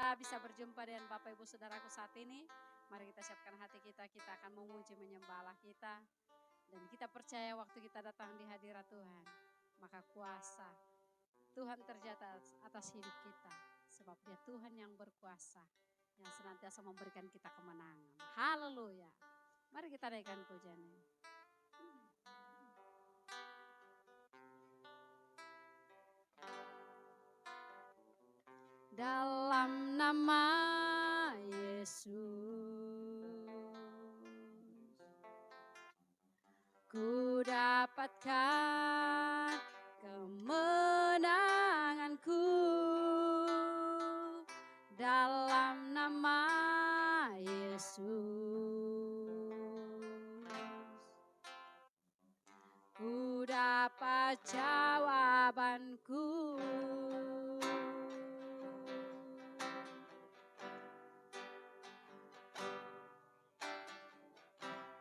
kita bisa berjumpa dengan Bapak Ibu Saudaraku saat ini. Mari kita siapkan hati kita, kita akan memuji menyembah Allah kita. Dan kita percaya waktu kita datang di hadirat Tuhan, maka kuasa Tuhan ternyata atas hidup kita. Sebab Dia Tuhan yang berkuasa, yang senantiasa memberikan kita kemenangan. Haleluya. Mari kita naikkan pujiannya. Dalam nama Yesus, ku dapatkan kemenanganku. Dalam nama Yesus, ku dapat jawabanku.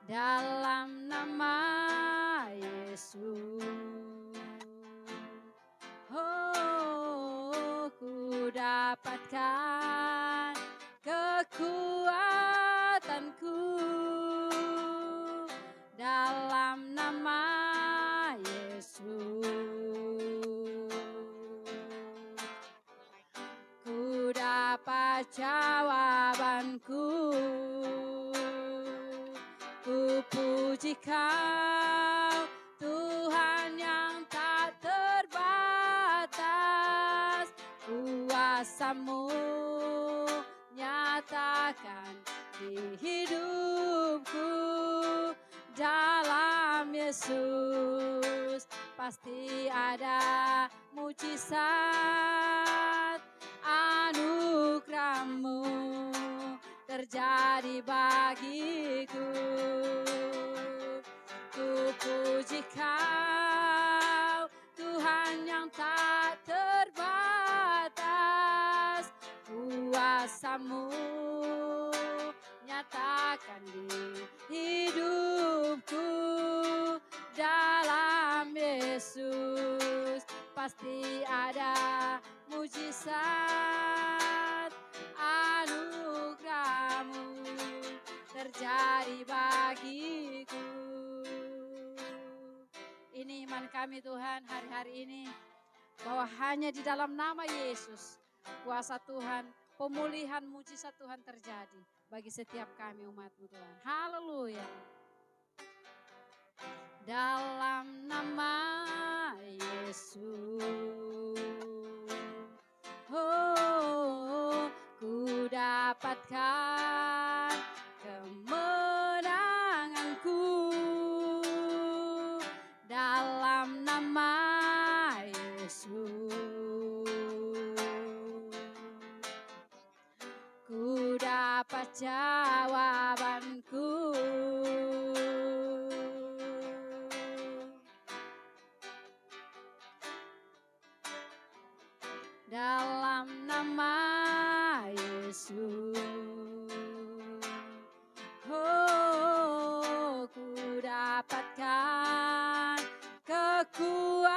Dalam nama Yesus, oh, ku dapatkan kekuatanku. Dalam nama Yesus, ku dapat jawabanku. Ku puji Kau, Tuhan yang tak terbatas. Kuasa-Mu nyatakan di hidupku. Dalam Yesus pasti ada mujizat, anugerah-Mu terjadi bagiku. Ku puji Kau, Tuhan yang tak terbatas. Kuasa-Mu nyatakan di hidupku. Dalam Yesus pasti ada mujizat, anugerah-Mu terjadi bagiku. Ini iman kami Tuhan hari-hari ini, bahwa hanya di dalam nama Yesus kuasa Tuhan, pemulihan mujizat Tuhan terjadi bagi setiap kami umat-Mu Tuhan. Haleluya. Dalam nama Yesus, oh, ku dapatkan kemenanganku. Dalam nama Yesus, ku dapat jawabanku. Dalam nama Yesus, oh, ku dapatkan kekuatanku.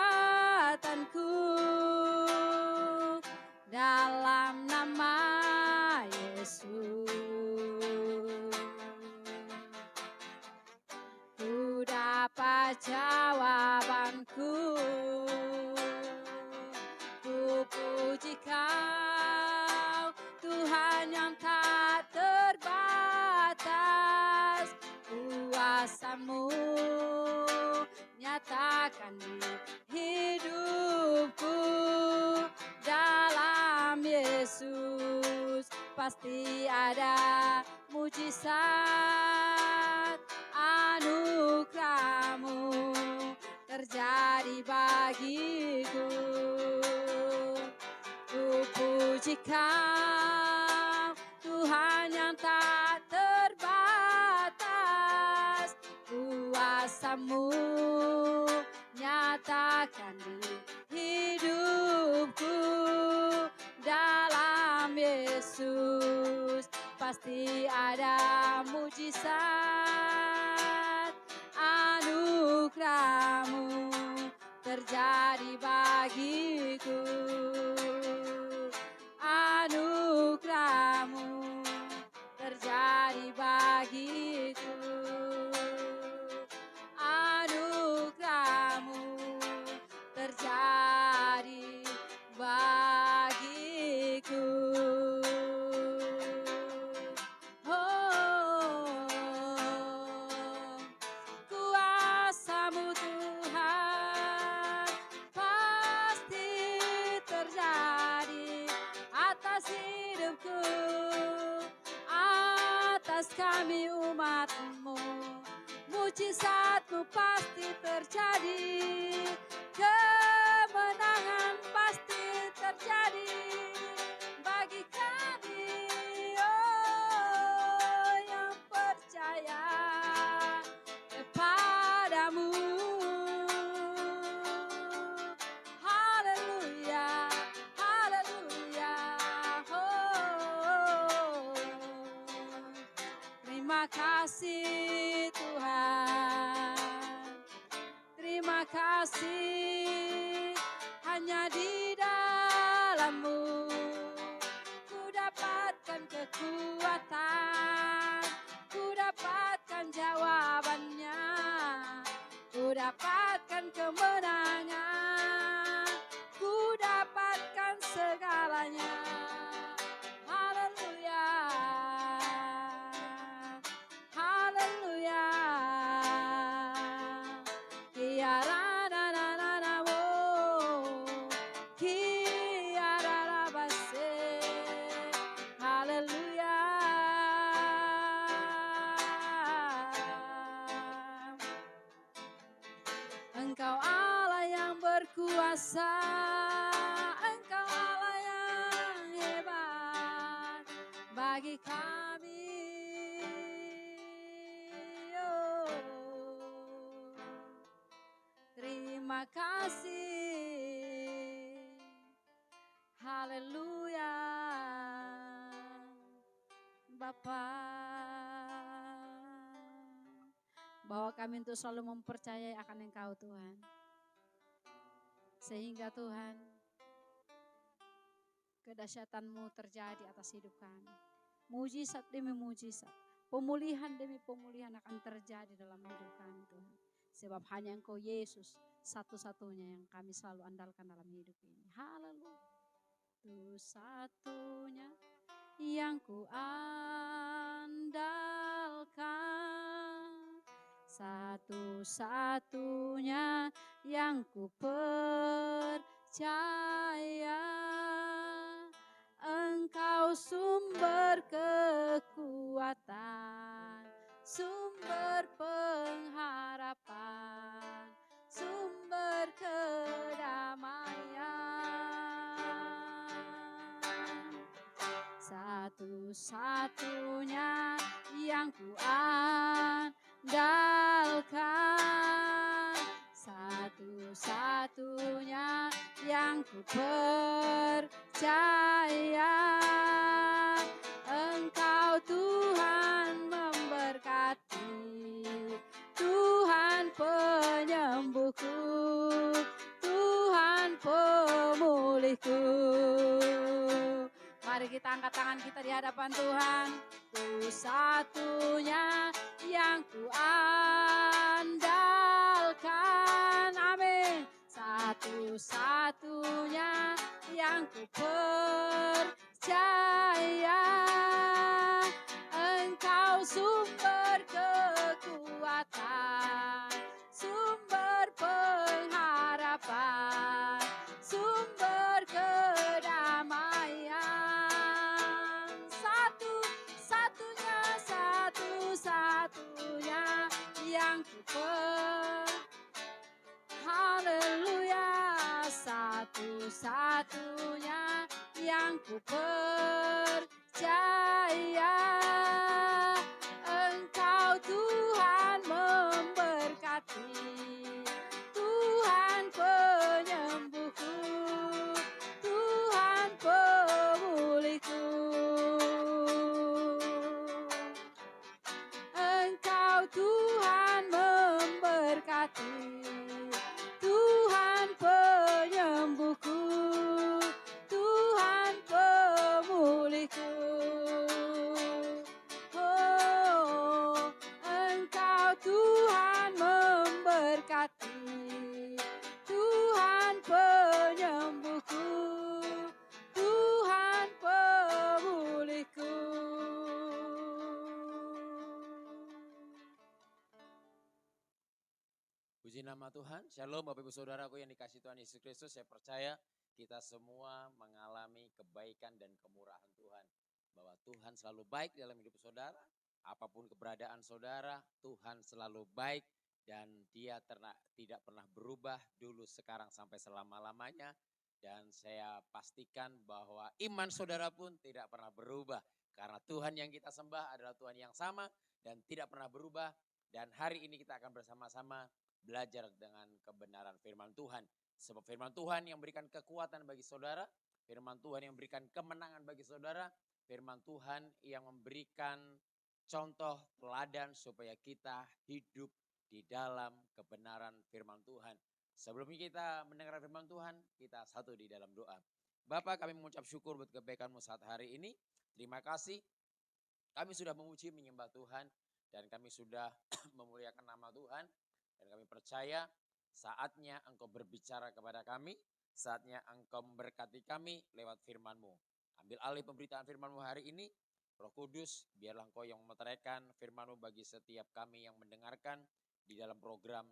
Dalam nama Yesus, ku dapat jawabanku. Ku puji Kau, Tuhan yang tak terbatas. Kuasa-Mu nyatakan di hidupku. Dalam Yesus pasti ada mujizat, anugerah-Mu terjadi bagiku. Ku puji Kau, Tuhan yang tak terbatas. Kuasa-Mu nyatakan di hidupku. Dalam Yesus pasti ada mujizat, anugerah-Mu terjadi bagiku. Anugerah mujizatmu pasti terjadi, kemenangan pasti terjadi bagi kami, oh yang percaya kepadamu. Haleluya, haleluya, oh. Terima kasih Tuhan, terima kasih, hanya di dalam-Mu ku dapatkan kekuatan, ku dapatkan jawabannya, ku dapatkan kemenangan, ku dapatkan segalanya. Haleluya, haleluya. Kiara na na na na wo, kiara la base. Haleluya. Engkau Allah yang berkuasa, Engkau Allah yang hebat bagi kami. Oh, terima kasih. Haleluya. Bapa, bahwa kami untuk selalu mempercayai akan Engkau Tuhan. Sehingga Tuhan, kedahsyatan-Mu terjadi atas hidup kami. Mujizat demi mujizat, pemulihan demi pemulihan akan terjadi dalam hidup kami Tuhan. Sebab hanya Engkau Yesus satu-satunya yang kami selalu andalkan dalam hidup ini. Haleluya. Itu satunya yang ku andalkan, satu-satunya yang ku percaya. Engkau sumber kekuatan, sumber pengharapan, sumber kedamaian. Satu-satunya yang ku andalkan, satu-satunya yang ku percaya. Engkau Tuhan memberkati, Tuhan penyembuhku, Tuhan pemulihku. Mari kita angkat tangan kita di hadapan Tuhan. Ku satunya yang ku andalkan, amin. Satu-satunya yang ku percaya. Engkau sumber kekuatan, sumber pengharapan, sumber kedamaian. Satu-satunya yang ku haleluya. Satu-satunya yang ku percaya. Engkau Tuhan memberkati, Tuhan penyembuhku, Tuhan pemulihku. Engkau Tuhan memberkati, Tuhan penyembuhku, Tuhan pemulihku. Oh, Engkau Tuhan memberkati, Tuhan penyembuhku, Tuhan pemulihku. Puji nama Tuhan. Shalom Bapak Ibu Saudaraku yang dikasihi Tuhan Yesus Kristus. Saya percaya kita semua mengalami kebaikan dan kemurahan Tuhan. Bahwa Tuhan selalu baik dalam hidup saudara. Apapun keberadaan saudara, Tuhan selalu baik dan dia tidak pernah berubah dulu, sekarang, sampai selama-lamanya. Dan saya pastikan bahwa iman saudara pun tidak pernah berubah. Karena Tuhan yang kita sembah adalah Tuhan yang sama dan tidak pernah berubah. Dan hari ini kita akan bersama-sama belajar dengan kebenaran firman Tuhan. Sebab firman Tuhan yang memberikan kekuatan bagi saudara, firman Tuhan yang memberikan kemenangan bagi saudara, firman Tuhan yang memberikan contoh teladan supaya kita hidup di dalam kebenaran firman Tuhan. Sebelum kita mendengar firman Tuhan, kita satu di dalam doa. Bapa, kami mengucap syukur buat kebaikan-Mu saat hari ini. Terima kasih, kami sudah memuji menyembah Tuhan dan kami sudah memuliakan nama Tuhan. Dan kami percaya saatnya Engkau berbicara kepada kami, saatnya Engkau memberkati kami lewat firman-Mu. Ambil alih pemberitaan firman-Mu hari ini, Roh Kudus, biarlah Engkau yang memeteraikan firman-Mu bagi setiap kami yang mendengarkan di dalam program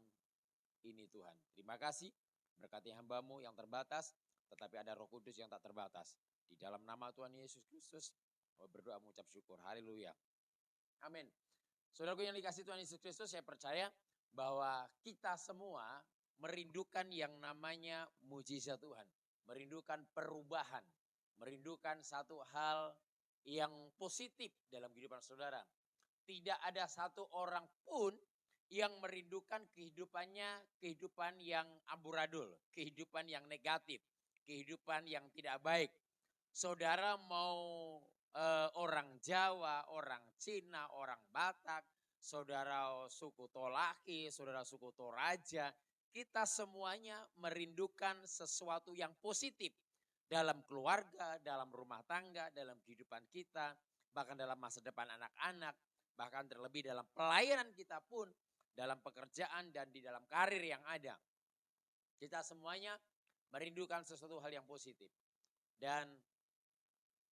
ini Tuhan. Terima kasih, berkati hamba-Mu yang terbatas, tetapi ada Roh Kudus yang tak terbatas. Di dalam nama Tuhan Yesus Kristus, kami berdoa mengucap syukur. Haleluya. Amin. Saudaraku yang dikasihi Tuhan Yesus Kristus, saya percaya bahwa kita semua merindukan yang namanya mujizat Tuhan. Merindukan perubahan. Merindukan satu hal yang positif dalam kehidupan saudara. Tidak ada satu orang pun yang merindukan kehidupan yang amburadul, kehidupan yang negatif, kehidupan yang tidak baik. Saudara mau orang Jawa, orang Cina, orang Batak, saudara suku Tolaki, saudara suku Toraja, kita semuanya merindukan sesuatu yang positif dalam keluarga, dalam rumah tangga, dalam kehidupan kita, bahkan dalam masa depan anak-anak, bahkan terlebih dalam pelayanan kita pun, dalam pekerjaan dan di dalam karir yang ada. Kita semuanya merindukan sesuatu hal yang positif. Dan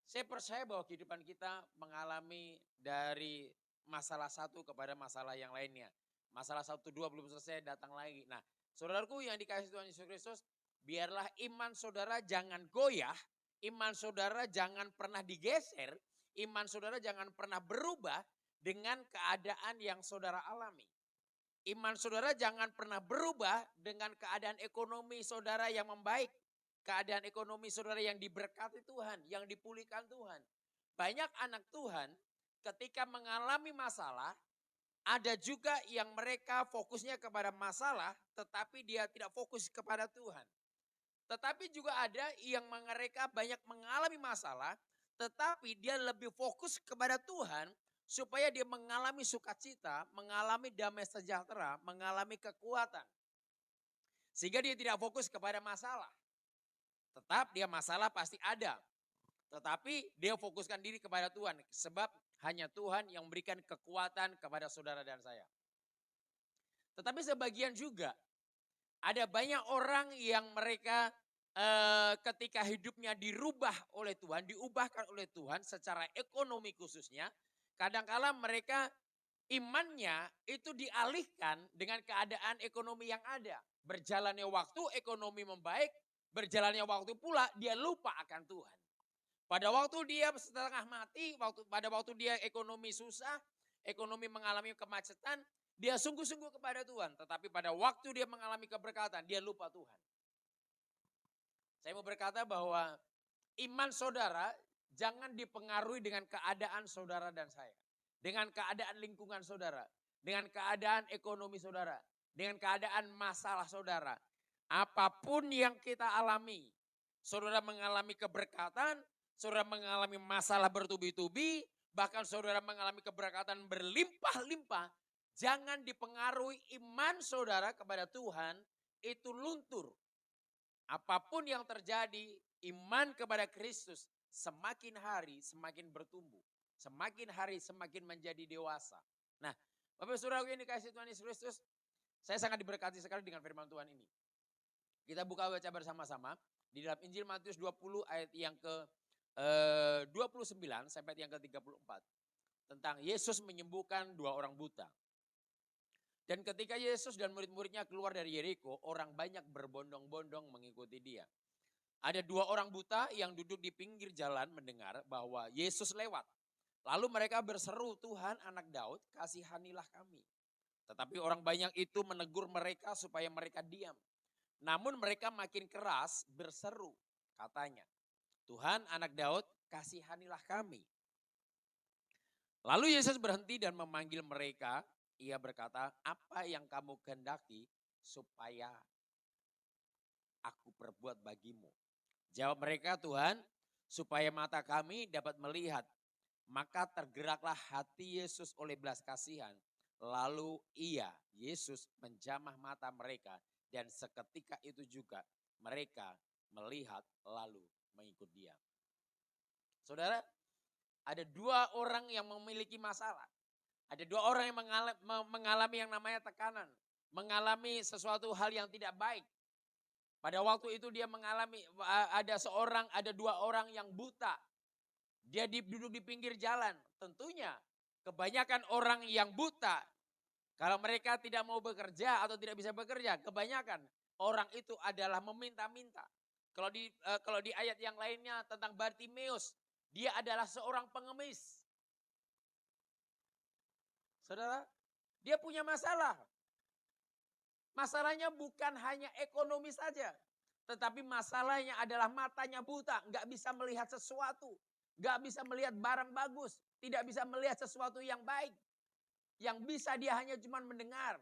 saya percaya bahwa kehidupan kita mengalami dari masalah satu kepada masalah yang lainnya. Masalah 1, 2 belum selesai, datang lagi. Nah, saudaraku yang dikasihi Tuhan Yesus Kristus, biarlah iman saudara jangan goyah, iman saudara jangan pernah digeser, iman saudara jangan pernah berubah dengan keadaan yang saudara alami. Iman saudara jangan pernah berubah dengan keadaan ekonomi saudara yang membaik. Keadaan ekonomi saudara yang diberkati Tuhan, yang dipulihkan Tuhan. Banyak anak Tuhan ketika mengalami masalah, ada juga yang mereka fokusnya kepada masalah, tetapi dia tidak fokus kepada Tuhan. Tetapi juga ada yang mereka banyak mengalami masalah, tetapi dia lebih fokus kepada Tuhan, supaya dia mengalami sukacita, mengalami damai sejahtera, mengalami kekuatan. Sehingga dia tidak fokus kepada masalah. Tetap dia masalah pasti ada. Tetapi dia fokuskan diri kepada Tuhan. Sebab hanya Tuhan yang memberikan kekuatan kepada saudara dan saya. Tetapi sebagian juga ada banyak orang yang mereka ketika hidupnya dirubah oleh Tuhan, diubahkan oleh Tuhan secara ekonomi khususnya. Kadang-kala mereka imannya itu dialihkan dengan keadaan ekonomi yang ada. Berjalannya waktu ekonomi membaik, berjalannya waktu pula dia lupa akan Tuhan. Pada waktu dia setengah mati, pada waktu dia ekonomi susah, ekonomi mengalami kemacetan, dia sungguh-sungguh kepada Tuhan. Tetapi pada waktu dia mengalami keberkatan, dia lupa Tuhan. Saya mau berkata bahwa iman saudara jangan dipengaruhi dengan keadaan saudara dan saya. Dengan keadaan lingkungan saudara. Dengan keadaan ekonomi saudara. Dengan keadaan masalah saudara. Apapun yang kita alami. Saudara mengalami keberkatan. Saudara mengalami masalah bertubi-tubi. Bahkan saudara mengalami keberkatan berlimpah-limpah. Jangan dipengaruhi iman saudara kepada Tuhan. Itu luntur. Apapun yang terjadi, iman kepada Kristus semakin hari semakin bertumbuh. Semakin hari semakin menjadi dewasa. Nah, Bapak Saudara yang dikasihi Tuhan Yesus Kristus, saya sangat diberkati sekali dengan firman Tuhan ini. Kita buka baca bersama-sama di dalam Injil Matius 20 ayat yang ke 29 sampai yang ke 34. Tentang Yesus menyembuhkan 2 orang buta. Dan ketika Yesus dan murid-muridnya keluar dari Yeriko, orang banyak berbondong-bondong mengikuti dia. Ada 2 orang buta yang duduk di pinggir jalan mendengar bahwa Yesus lewat. Lalu mereka berseru, Tuhan anak Daud kasihanilah kami. Tetapi orang banyak itu menegur mereka supaya mereka diam. Namun mereka makin keras berseru, katanya, Tuhan anak Daud kasihanilah kami. Lalu Yesus berhenti dan memanggil mereka. Ia berkata, apa yang kamu kehendaki supaya aku perbuat bagimu? Jawab mereka, Tuhan, supaya mata kami dapat melihat. Maka tergeraklah hati Yesus oleh belas kasihan. Lalu Yesus menjamah mata mereka. Dan seketika itu juga mereka melihat lalu mengikut dia. Saudara, ada dua orang yang memiliki masalah. Ada dua orang yang mengalami yang namanya tekanan. Mengalami sesuatu hal yang tidak baik. Pada waktu itu dia mengalami, ada dua orang yang buta. Dia duduk di pinggir jalan. Tentunya kebanyakan orang yang buta, kalau mereka tidak mau bekerja atau tidak bisa bekerja, kebanyakan orang itu adalah meminta-minta. Kalau di ayat yang lainnya tentang Bartimeus, dia adalah seorang pengemis. Saudara, dia punya masalah. Masalahnya bukan hanya ekonomi saja, tetapi masalahnya adalah matanya buta, nggak bisa melihat sesuatu. Gak bisa melihat barang bagus. Tidak bisa melihat sesuatu yang baik. Yang bisa dia hanya cuma mendengar.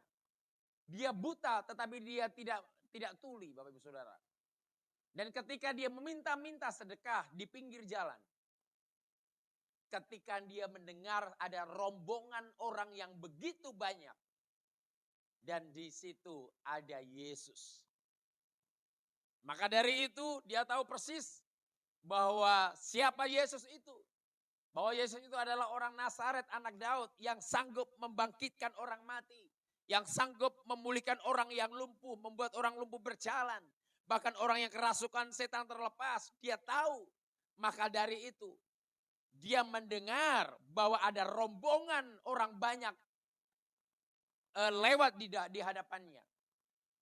Dia buta tetapi dia tidak tuli Bapak Ibu Saudara. Dan ketika dia meminta-minta sedekah di pinggir jalan. Ketika dia mendengar ada rombongan orang yang begitu banyak. Dan di situ ada Yesus. Maka dari itu dia tahu persis bahwa siapa Yesus itu. Bahwa Yesus itu adalah orang Nazaret, anak Daud yang sanggup membangkitkan orang mati. Yang sanggup memulihkan orang yang lumpuh, membuat orang lumpuh berjalan. Bahkan orang yang kerasukan setan terlepas, dia tahu. Maka dari itu, dia mendengar bahwa ada rombongan orang banyak lewat di hadapannya.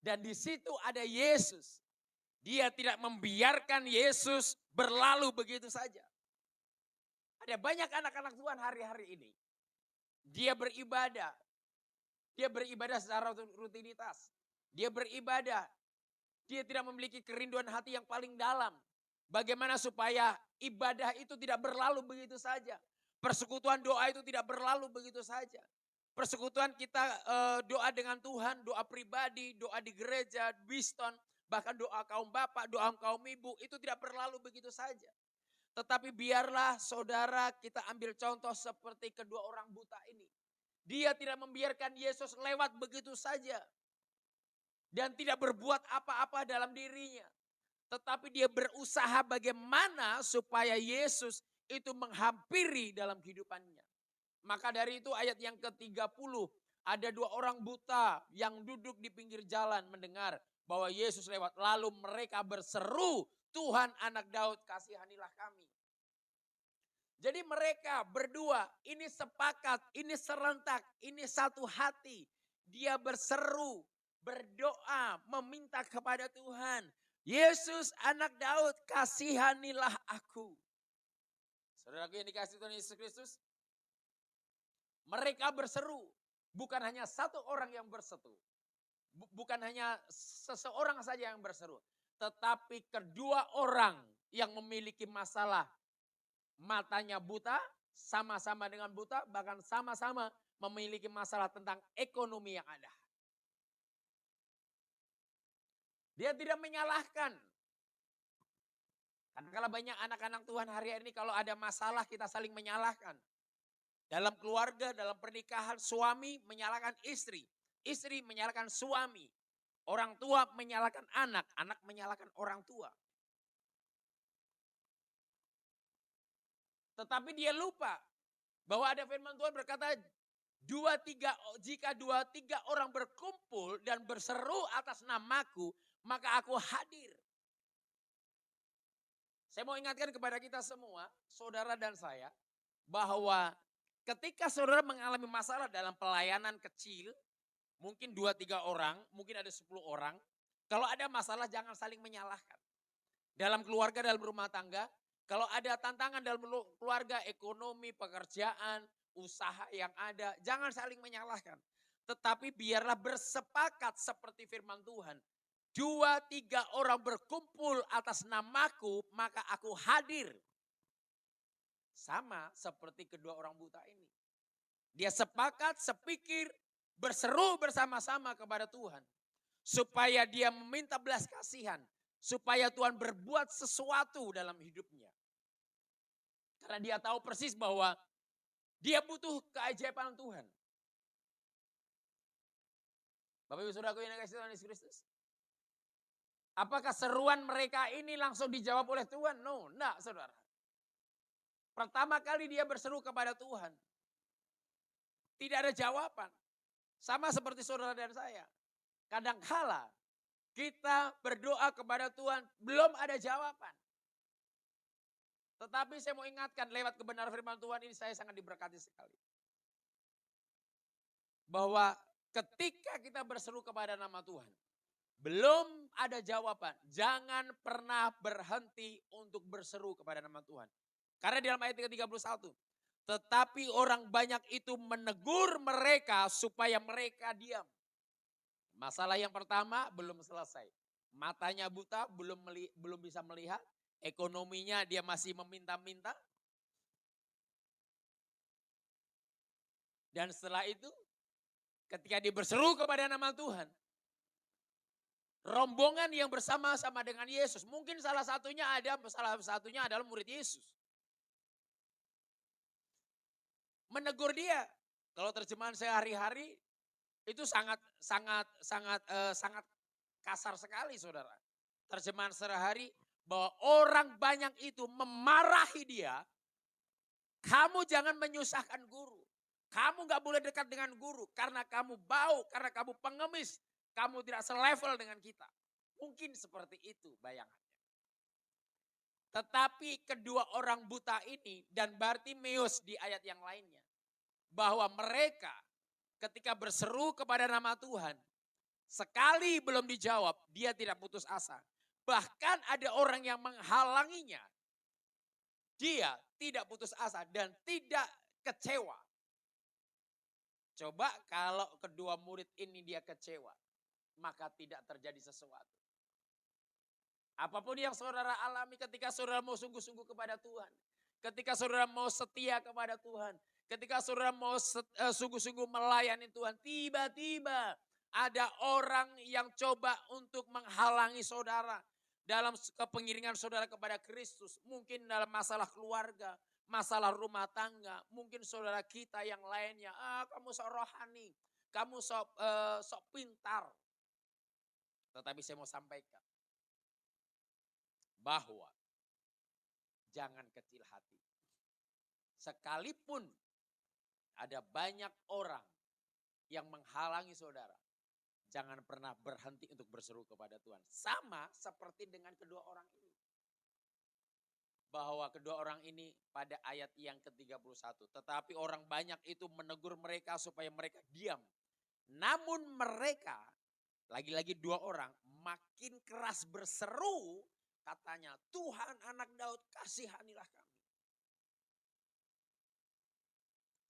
Dan di situ ada Yesus. Dia tidak membiarkan Yesus berlalu begitu saja. Ada banyak anak-anak Tuhan hari-hari ini. Dia beribadah. Dia beribadah secara rutinitas. Dia beribadah. Dia tidak memiliki kerinduan hati yang paling dalam. Bagaimana supaya ibadah itu tidak berlalu begitu saja. Persekutuan doa itu tidak berlalu begitu saja. Persekutuan kita doa dengan Tuhan, doa pribadi, doa di gereja, Wiston, bahkan doa kaum bapak, doa kaum ibu itu tidak berlalu begitu saja. Tetapi biarlah saudara kita ambil contoh seperti kedua orang buta ini. Dia tidak membiarkan Yesus lewat begitu saja. Dan tidak berbuat apa-apa dalam dirinya. Tetapi dia berusaha bagaimana supaya Yesus itu menghampiri dalam kehidupannya. Maka dari itu ayat yang ke-30. Ada dua orang buta yang duduk di pinggir jalan mendengar bahwa Yesus lewat. Lalu mereka berseru, Tuhan anak Daud kasihanilah kami. Jadi mereka berdua ini sepakat, ini serentak, ini satu hati. Dia berseru, berdoa, meminta kepada Tuhan. Yesus anak Daud kasihanilah aku. Saudaraku yang dikasihi Tuhan Yesus Kristus. Mereka berseru. Bukan hanya satu orang yang berseru. Bukan hanya seseorang saja yang berseru. Tetapi kedua orang yang memiliki masalah. Matanya buta, sama-sama dengan buta, bahkan sama-sama memiliki masalah tentang ekonomi yang ada. Dia tidak menyalahkan. Karena kalau banyak anak-anak Tuhan hari ini kalau ada masalah kita saling menyalahkan. Dalam keluarga, dalam pernikahan, suami menyalahkan istri. Istri menyalahkan suami. Orang tua menyalahkan anak, anak menyalahkan orang tua. Tetapi dia lupa bahwa ada firman Tuhan berkata, jika dua tiga orang berkumpul dan berseru atas namaku, maka aku hadir. Saya mau ingatkan kepada kita semua, saudara dan saya, bahwa ketika saudara mengalami masalah dalam pelayanan kecil, mungkin 2-3 orang, mungkin ada 10 orang. Kalau ada masalah jangan saling menyalahkan. Dalam keluarga, dalam rumah tangga, Kalau ada tantangan dalam keluarga, ekonomi, pekerjaan, usaha yang ada, jangan saling menyalahkan. Tetapi biarlah bersepakat seperti firman Tuhan. 2-3 orang berkumpul atas namaku, maka aku hadir. Sama seperti kedua orang buta ini. Dia sepakat, sepikir, berseru bersama-sama kepada Tuhan. Supaya dia meminta belas kasihan. Supaya Tuhan berbuat sesuatu dalam hidupnya. Karena dia tahu persis bahwa dia butuh keajaiban Tuhan. Bapak Ibu Saudaraku yang dikasihi Tuhan Yesus Kristus. Apakah seruan mereka ini langsung dijawab oleh Tuhan? No, enggak saudara. Pertama kali dia berseru kepada Tuhan. Tidak ada jawaban. Sama seperti saudara dan saya. Kadangkala kita berdoa kepada Tuhan belum ada jawaban. Tetapi saya mau ingatkan lewat kebenaran firman Tuhan ini saya sangat diberkati sekali. Bahwa ketika kita berseru kepada nama Tuhan. Belum ada jawaban. Jangan pernah berhenti untuk berseru kepada nama Tuhan. Karena dalam ayat 31. Tetapi orang banyak itu menegur mereka supaya mereka diam. Masalah yang pertama belum selesai. Matanya buta, belum bisa melihat. Ekonominya dia masih meminta-minta. Dan setelah itu ketika dia berseru kepada nama Tuhan. Rombongan yang bersama-sama dengan Yesus. Mungkin salah satunya adalah murid Yesus. Menegur dia. Kalau terjemahan sehari-hari itu sangat kasar sekali saudara. Terjemahan sehari-hari bahwa orang banyak itu memarahi dia. Kamu jangan menyusahkan guru. Kamu gak boleh dekat dengan guru. Karena kamu bau, karena kamu pengemis. Kamu tidak selevel dengan kita. Mungkin seperti itu bayangannya. Tetapi kedua orang buta ini dan Bartimeus di ayat yang lainnya. Bahwa mereka ketika berseru kepada nama Tuhan. Sekali belum dijawab, dia tidak putus asa. Bahkan ada orang yang menghalanginya. Dia tidak putus asa dan tidak kecewa. Coba kalau kedua murid ini dia kecewa. Maka tidak terjadi sesuatu. Apapun yang saudara alami ketika saudara mau sungguh-sungguh kepada Tuhan. Ketika saudara mau setia kepada Tuhan. Ketika saudara mau sungguh-sungguh melayani Tuhan. Tiba-tiba ada orang yang coba untuk menghalangi saudara. Dalam kepengiringan saudara kepada Kristus. Mungkin dalam masalah keluarga. Masalah rumah tangga. Mungkin saudara kita yang lainnya. Kamu sok rohani. Kamu sok pintar. Tetapi saya mau sampaikan. Bahwa jangan kecil hati. Sekalipun ada banyak orang yang menghalangi saudara. Jangan pernah berhenti untuk berseru kepada Tuhan. Sama seperti dengan kedua orang ini. Bahwa kedua orang ini pada ayat yang ke-31. Tetapi orang banyak itu menegur mereka supaya mereka diam. Namun mereka, lagi-lagi dua orang, makin keras berseru. Katanya, Tuhan anak Daud kasihanilah kami.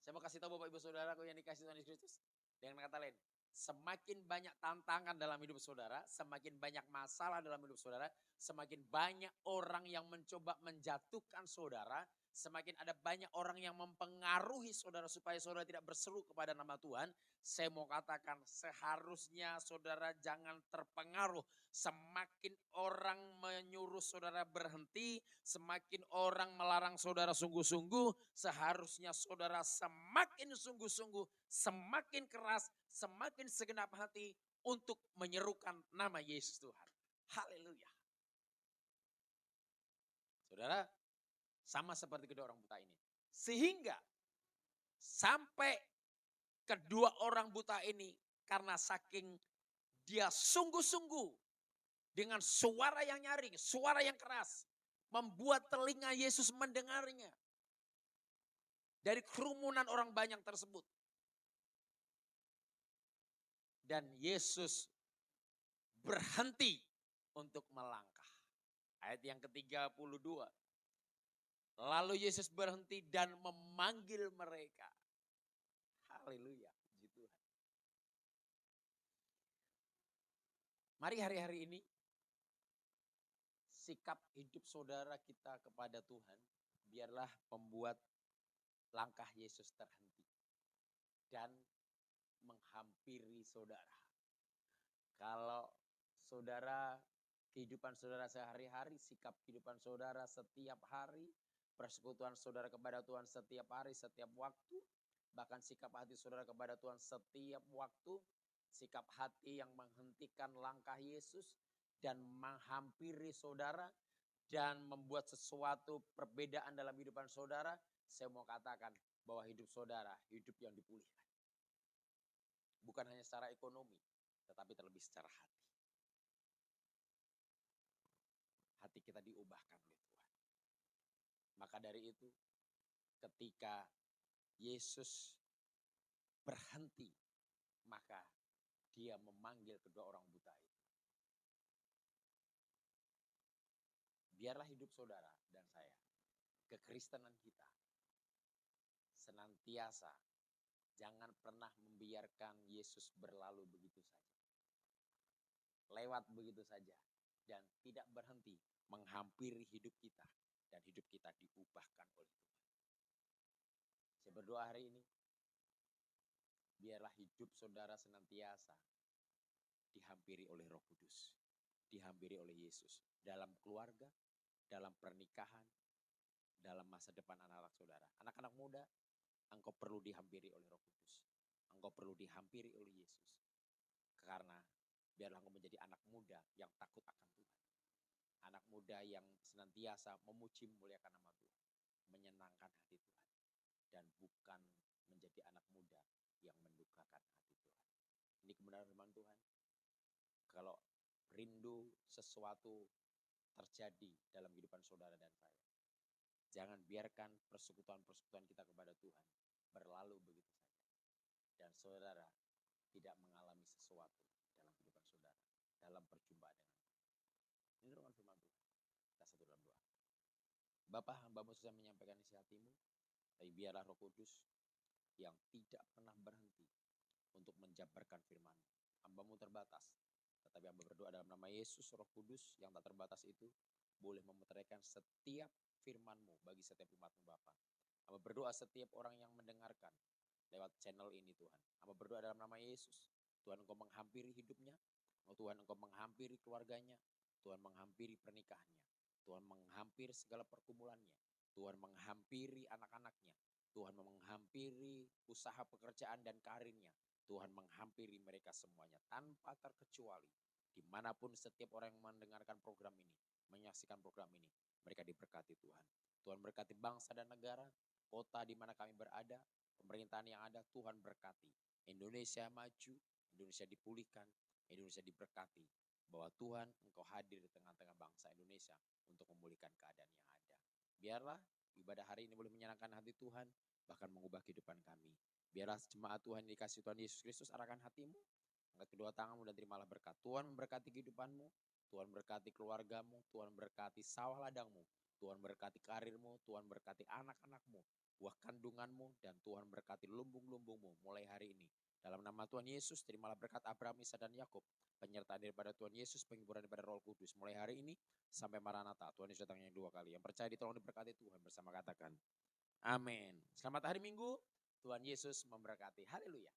Saya mau kasih tahu Bapak Ibu Saudaraku yang dikasih Tuhan Yesus Kristus. Dengan kata lain, semakin banyak tantangan dalam hidup saudara, semakin banyak masalah dalam hidup saudara, semakin banyak orang yang mencoba menjatuhkan saudara, semakin ada banyak orang yang mempengaruhi saudara supaya saudara tidak berseru kepada nama Tuhan. Saya mau katakan seharusnya saudara jangan terpengaruh. Semakin orang menyuruh saudara berhenti, semakin orang melarang saudara sungguh-sungguh, seharusnya saudara semakin sungguh-sungguh, semakin keras, semakin segenap hati untuk menyerukan nama Yesus Tuhan. Haleluya. Saudara, sama seperti kedua orang buta ini. Sehingga sampai kedua orang buta ini karena saking dia sungguh-sungguh dengan suara yang nyaring, suara yang keras. Membuat telinga Yesus mendengarnya. Dari kerumunan orang banyak tersebut. Dan Yesus berhenti untuk melangkah. Ayat yang ke-32. Lalu Yesus berhenti dan memanggil mereka. Haleluya, puji Tuhan. Mari hari-hari ini sikap hidup saudara kita kepada Tuhan biarlah membuat langkah Yesus terhenti dan menghampiri saudara. Kalau saudara, kehidupan saudara sehari-hari, sikap kehidupan saudara setiap hari, persekutuan saudara kepada Tuhan setiap hari, setiap waktu, bahkan sikap hati saudara kepada Tuhan setiap waktu, sikap hati yang menghentikan langkah Yesus dan menghampiri saudara dan membuat sesuatu perbedaan dalam kehidupan saudara, saya mau katakan bahwa hidup saudara hidup yang dipulihkan. Bukan hanya secara ekonomi, tetapi terlebih secara hati. Hati kita diubahkan oleh Tuhan. Maka dari itu, ketika Yesus berhenti, maka dia memanggil kedua orang buta itu. Biarlah hidup saudara dan saya, kekristenan kita, senantiasa jangan pernah membiarkan Yesus berlalu begitu saja. Lewat begitu saja. Dan tidak berhenti menghampiri hidup kita. Dan hidup kita diubahkan oleh Tuhan. Saya berdoa hari ini, biarlah hidup saudara senantiasa dihampiri oleh Roh Kudus. Dihampiri oleh Yesus. Dalam keluarga, dalam pernikahan, dalam masa depan anak-anak saudara. Anak-anak muda, engkau perlu dihampiri oleh Roh Kudus. Engkau perlu dihampiri oleh Yesus. Karena biarlah engkau menjadi anak muda yang takut akan Tuhan. Anak muda yang senantiasa memuji memuliakan nama Tuhan. Menyenangkan hati Tuhan. Dan bukan menjadi anak muda yang mendukakan hati Tuhan. Ini kebenaran firman Tuhan. Kalau rindu sesuatu terjadi dalam kehidupan saudara dan saya, jangan biarkan persekutuan-persekutuan kita kepada Tuhan berlalu begitu saja. Dan saudara tidak mengalami sesuatu dalam kehidupan saudara, dalam perjumpaan dengan Tuhan. Ini firman Tuhan. Kita satu dalam doa. Bapa, hamba-Mu sudah menyampaikan isi hatimu, tapi biarlah Roh Kudus yang tidak pernah berhenti untuk menjabarkan firman-Mu. Hamba-Mu terbatas, tetapi hamba berdoa dalam nama Yesus, Roh Kudus yang tak terbatas itu boleh memutarkan setiap firman-Mu bagi setiap umat-Mu Bapa. Hamba berdoa setiap orang yang mendengarkan lewat channel ini Tuhan. Hamba berdoa dalam nama Yesus. Tuhan Engkau menghampiri hidupnya. Tuhan Engkau menghampiri keluarganya. Tuhan menghampiri pernikahannya. Tuhan menghampiri segala pergumulannya. Tuhan menghampiri anak-anaknya. Tuhan menghampiri usaha pekerjaan dan karirnya. Tuhan menghampiri mereka semuanya tanpa terkecuali. Dimanapun setiap orang yang mendengarkan program ini, menyaksikan program ini, mereka diberkati Tuhan. Tuhan berkati bangsa dan negara, kota di mana kami berada, pemerintahan yang ada, Tuhan berkati. Indonesia maju, Indonesia dipulihkan, Indonesia diberkati. Bahwa Tuhan Engkau hadir di tengah-tengah bangsa Indonesia untuk memulihkan keadaan yang ada. Biarlah ibadah hari ini boleh menyenangkan hati Tuhan, bahkan mengubah kehidupan kami. Biarlah jemaat Tuhan dikasih Tuhan Yesus Kristus arahkan hatimu, angkat kedua tanganmu dan terimalah berkat. Tuhan memberkati kehidupanmu, Tuhan berkati keluargamu, Tuhan berkati sawah ladangmu, Tuhan berkati karirmu, Tuhan berkati anak-anakmu, buah kandunganmu, dan Tuhan berkati lumbung-lumbungmu mulai hari ini. Dalam nama Tuhan Yesus, terimalah berkat Abraham, Ishak dan Yakub, penyertaan daripada Tuhan Yesus, penghiburan daripada Roh Kudus. Mulai hari ini sampai Maranatha, Tuhan Yesus datang yang 2 kali. Yang percaya ditolong diberkati Tuhan bersama katakan, amin. Selamat hari Minggu, Tuhan Yesus memberkati. Haleluya.